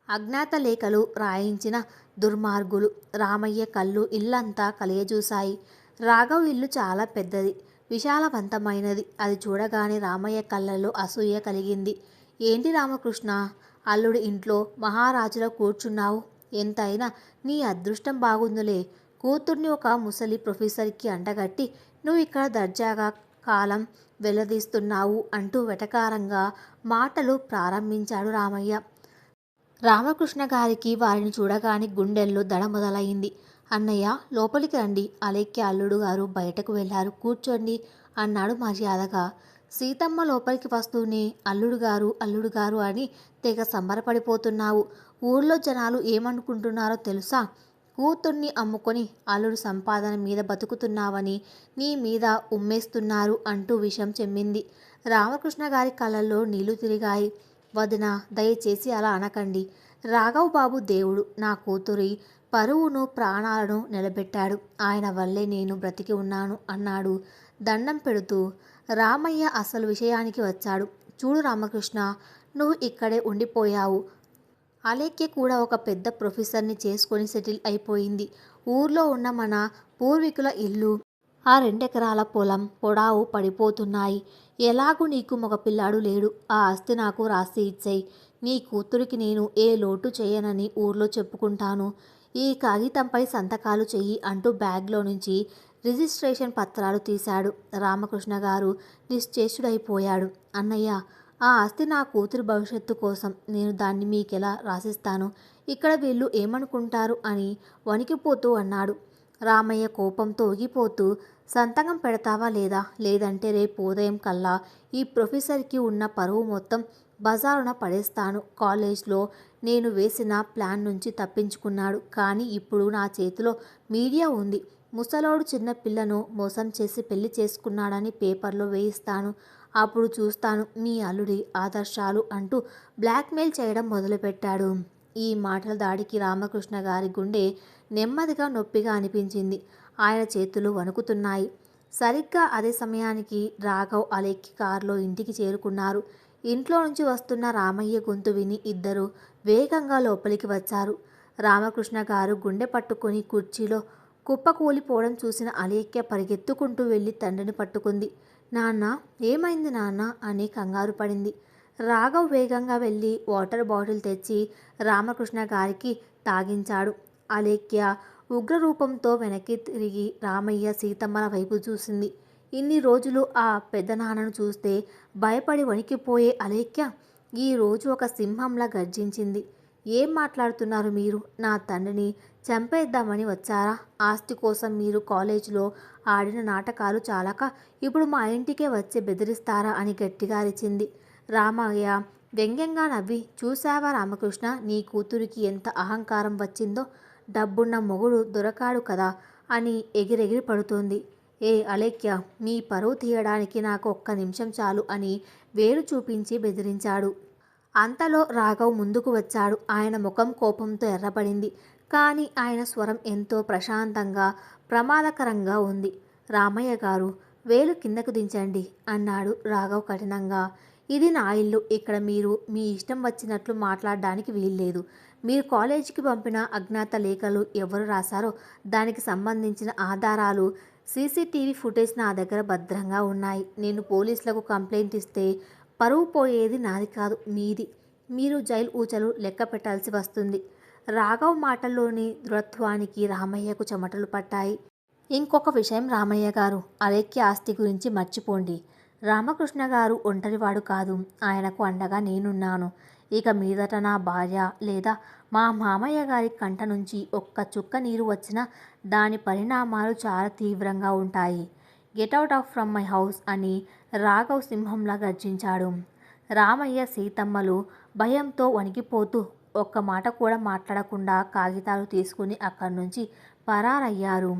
అజ్ఞాత లేఖలు రాయించిన దుర్మార్గులు. రామయ్య కళ్ళు ఇల్లంతా కలియజూశాయి. రాఘవ్ ఇల్లు చాలా పెద్దది, విశాలవంతమైనది. అది చూడగానే రామయ్య కళ్ళల్లో అసూయ కలిగింది. ఏంటి రామకృష్ణ, అల్లుడి ఇంట్లో మహారాజులో కూర్చున్నావు? ఎంతైనా నీ అదృష్టం బాగుందులే. కూతుర్ని ఒక ముసలి ప్రొఫెసర్కి అంటగట్టి నువ్వు ఇక్కడ దర్జాగా కాలం వెల్లదీస్తున్నావు అంటూ వెటకారంగా మాటలు ప్రారంభించాడు రామయ్య. రామకృష్ణ గారికి వారిని చూడగానే గుండెల్లో దడ మొదలైంది. అన్నయ్య, లోపలికి రండి. అలేఖ్య అల్లుడు గారు బయటకు వెళ్ళారు, కూర్చోండి అన్నాడు మర్యాదగా. సీతమ్మ లోపలికి వస్తూనే అల్లుడు గారు అని తెగ సంబరపడిపోతున్నావు. ఊర్లో జనాలు ఏమనుకుంటున్నారో తెలుసా? కూతుర్ని అమ్ముకొని అల్లుడు సంపాదన మీద బతుకుతున్నావని నీ మీద ఉమ్మేస్తున్నారు అంటూ విషం చెమ్మింది. రామకృష్ణ గారి కళ్ళల్లో నీళ్లు తిరిగాయి. వదిన, దయచేసి అలా అనకండి. రాఘవ్ బాబు దేవుడు. నా కూతురి పరువును, ప్రాణాలను నిలబెట్టాడు. ఆయన వల్లే నేను బ్రతికి ఉన్నాను అన్నాడు దండం పెడుతూ. రామయ్య అసలు విషయానికి వచ్చాడు. చూడు రామకృష్ణ, నువ్వు ఇక్కడే ఉండిపోయావు. అలేఖ్య కూడా ఒక పెద్ద ప్రొఫెసర్ని చేసుకొని సెటిల్ అయిపోయింది. ఊర్లో ఉన్న మన పూర్వీకుల ఇల్లు, ఆ 2 ఎకరాల పొలం పొడావు పడిపోతున్నాయి. ఎలాగూ నీకు మగపిల్లాడు లేడు. ఆ ఆస్తి నాకు రాసి ఇచ్చేయి. నీ కూతురికి నేను ఏ లోటు చేయనని ఊర్లో చెప్పుకుంటాను. ఈ కాగితంపై సంతకాలు చెయ్యి అంటూ బ్యాగ్లో నుంచి రిజిస్ట్రేషన్ పత్రాలు తీశాడు. రామకృష్ణ గారు నిశ్చేష్టుడైపోయాడు. అన్నయ్య, ఆ ఆస్తి నా కూతురి భవిష్యత్తు కోసం. నేను దాన్ని మీకెలా రాసిస్తాను? ఇక్కడ వీళ్ళు ఏమనుకుంటారు అని వణికిపోతూ అన్నాడు. రామయ్య కోపంతో ఊగిపోతూ, సంతకం పెడతావా లేదా? లేదంటే రేపు ఉదయం కల్లా ఈ ప్రొఫెసర్కి ఉన్న పరువు మొత్తం బజారున పడేస్తాను. కాలేజ్లో నేను వేసిన ప్లాన్ నుంచి తప్పించుకున్నాడు. కానీ ఇప్పుడు నా చేతిలో మీడియా ఉంది. ముసలోడు చిన్న పిల్లను మోసం చేసి పెళ్లి చేసుకున్నాడని పేపర్లో వేయిస్తాను. అప్పుడు చూస్తాను మీ అల్లుడి ఆదర్శాలు అంటూ బ్లాక్మెయిల్ చేయడం మొదలుపెట్టాడు. ఈ మాటల దాడికి రామకృష్ణ గారి గుండె నెమ్మదిగా నొప్పిగా అనిపించింది. ఆయన చేతులు వణుకుతున్నాయి. సరిగ్గా అదే సమయానికి రాఘవ్, అలేఖ్య కారులో ఇంటికి చేరుకున్నారు. ఇంట్లో నుంచి వస్తున్న రామయ్య గొంతు విని ఇద్దరు వేగంగా లోపలికి వచ్చారు. రామకృష్ణ గారు గుండె పట్టుకొని కుర్చీలో కుప్పకూలిపోవడం చూసిన అలేఖ్య పరిగెత్తుకుంటూ వెళ్ళి తండ్రిని పట్టుకుంది. నాన్న, ఏమైంది నాన్న అని కంగారు పడింది. రాఘవ్ వేగంగా వెళ్ళి వాటర్ బాటిల్ తెచ్చి రామకృష్ణ గారికి తాగించాడు. అలేఖ్య ఉగ్రరూపంతో వెనక్కి తిరిగి రామయ్య, సీతమ్మల వైపు చూసింది. ఇన్ని రోజులు ఆ పెద్దనాన్నను చూస్తే భయపడి వణికిపోయే అలేఖ్య ఈరోజు ఒక సింహంలా గర్జించింది. ఏం మాట్లాడుతున్నారు మీరు? నా తండ్రిని చంపేద్దామని వచ్చారా? ఆస్తి కోసం మీరు కాలేజీలో ఆడిన నాటకాలు చాలక ఇప్పుడు మా ఇంటికే వచ్చి బెదిరిస్తారా అని గట్టిగా అరిచింది. రామయ్య వ్యంగ్యంగా నవ్వి, చూశావా రామకృష్ణ, నీ కూతురికి ఎంత అహంకారం వచ్చిందో, డబ్బున్న మొగుడు దొరకాడు కదా అని ఎగిరెగిరి పడుతోంది. ఏ అలేఖ్య, నీ పరువు తీయడానికి నాకు ఒక్క నిమిషం చాలు అని వేలు చూపించి బెదిరించాడు. అంతలో రాఘవ్ ముందుకు వచ్చాడు. ఆయన ముఖం కోపంతో ఎర్రబడింది. కానీ ఆయన స్వరం ఎంతో ప్రశాంతంగా, ప్రమాదకరంగా ఉంది. రామయ్య గారు, వేలు కిందకు దించండి అన్నాడు రాఘవ్ కఠినంగా. ఇది నా ఇల్లు. ఇక్కడ మీరు మీ ఇష్టం వచ్చినట్లు మాట్లాడడానికి వీల్లేదు. మీరు కాలేజీకి పంపిన అజ్ఞాత లేఖలు ఎవరు రాశారో దానికి సంబంధించిన ఆధారాలు, సీసీటీవీ ఫుటేజ్ నా దగ్గర భద్రంగా ఉన్నాయి. నేను పోలీసులకు కంప్లైంట్ ఇస్తే పరువు పోయేది నాది కాదు, మీది. మీరు జైలు ఊచలు లెక్క పెట్టాల్సి వస్తుంది. రాఘవ్ మాటల్లోని దృఢత్వానికి రామయ్యకు చెమటలు పట్టాయి. ఇంకొక విషయం రామయ్య గారు, అలేఖ్య ఆస్తి గురించి మర్చిపోండి. రామకృష్ణ గారు ఒంటరివాడు కాదు. ఆయనకు అండగా నేనున్నాను. ఇక మీదట నా భార్య లేదా మా మామయ్య గారి కంట నుంచి ఒక్క చుక్క నీరు వచ్చినా దాని పరిణామాలు చాలా తీవ్రంగా ఉంటాయి. Get out of from my house అని రాఘవ్ సింహంలా గర్జించాడు. రామయ్య, సీతమ్మలు భయంతో వణికిపోతూ ఒక్క మాట కూడా మాట్లాడకుండా కాగితాలు తీసుకుని అక్కడి నుంచి పరారయ్యారు.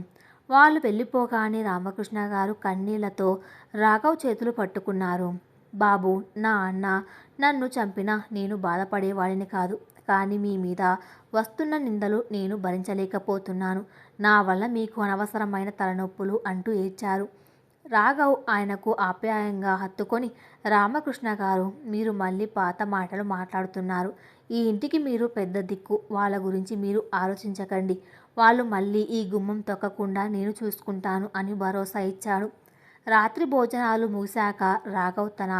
వాళ్ళు వెళ్ళిపోగానే రామకృష్ణ గారు కన్నీళ్లతో రాఘవ్ చేతులు పట్టుకున్నారు. బాబు, నా అన్న నన్ను చంపినా నేను బాధపడేవాడిని కాదు. కానీ మీ మీద వస్తున్న నిందలు నేను భరించలేకపోతున్నాను. నా వల్ల మీకు అనవసరమైన తలనొప్పులు అంటూ ఏడ్చారు. రాఘవ్ ఆయనకు ఆప్యాయంగా హత్తుకొని, రామకృష్ణ గారు, మీరు మళ్ళీ పాత మాటలు మాట్లాడుతున్నారు. ఈ ఇంటికి మీరు పెద్ద దిక్కు. వాళ్ళ గురించి మీరు ఆలోచించకండి. వాళ్ళు మళ్ళీ ఈ గుమ్మం తొక్కకుండా నేను చూసుకుంటాను అని భరోసా ఇచ్చాడు. రాత్రి భోజనాలు ముగిశాక రాఘవ్ తన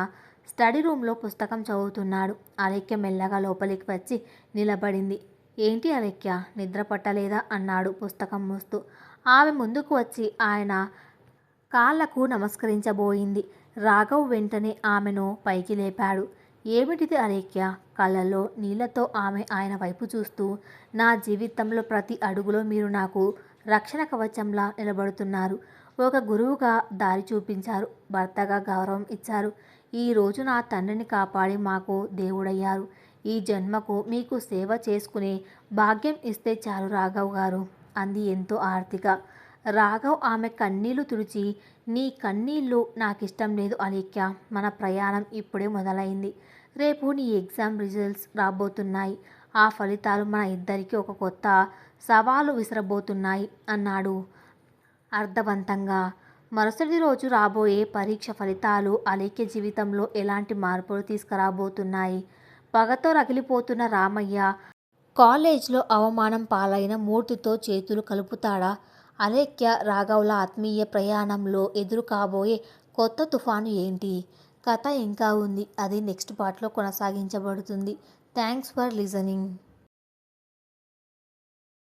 స్టడీ రూమ్లో పుస్తకం చదువుతున్నాడు. అలేఖ్య మెల్లగా లోపలికి వచ్చి నిలబడింది. ఏంటి అలేఖ్య, నిద్ర పట్టలేదా అన్నాడు పుస్తకం మూస్తూ. ఆమె ముందుకు వచ్చి ఆయన కాళ్లకు నమస్కరించబోయింది. రాఘవ్ వెంటనే ఆమెను పైకి లేపాడు. ఏమిటిది అలేఖ్య? కళ్ళల్లో నీళ్లతో ఆమె ఆయన వైపు చూస్తూ, నా జీవితంలో ప్రతి అడుగులో మీరు నాకు రక్షణ కవచంలా నిలబడుతున్నారు. ఒక గురువుగా దారి చూపించారు. భర్తగా గౌరవం ఇచ్చారు. ఈరోజు నా తండ్రిని కాపాడి మాకు దేవుడయ్యారు. ఈ జన్మకు మీకు సేవ చేసుకునే భాగ్యం ఇస్తే చాలు రాఘవ్ గారు అంది ఎంతో ఆర్తిగా. రాఘవ్ ఆమె కన్నీళ్లు తుడిచి, నీ కన్నీళ్ళు నాకిష్టం లేదు అలేఖ్య. మన ప్రయాణం ఇప్పుడే మొదలైంది. రేపు నీ ఎగ్జామ్ రిజల్ట్స్ రాబోతున్నాయి. ఆ ఫలితాలు మన ఇద్దరికీ ఒక కొత్త సవాలు విసరబోతున్నాయి అన్నాడు అర్థవంతంగా. మరుసటి రోజు రాబోయే పరీక్ష ఫలితాలు అలేఖ్య జీవితంలో ఎలాంటి మార్పులు తీసుకురాబోతున్నాయి? పగతో రగిలిపోతున్న రామయ్య కాలేజ్లో అవమానం పాలైన మూర్తితో చేతులు కలుపుతాడా? అలేఖ్య, రాఘవ్ల ఆత్మీయ ప్రయాణంలో ఎదురు కాబోయే కొత్త తుఫాను ఏంటి? కథ ఇంకా ఉంది. అది నెక్స్ట్ పార్ట్లో కొనసాగించబడుతుంది. Thanks for listening.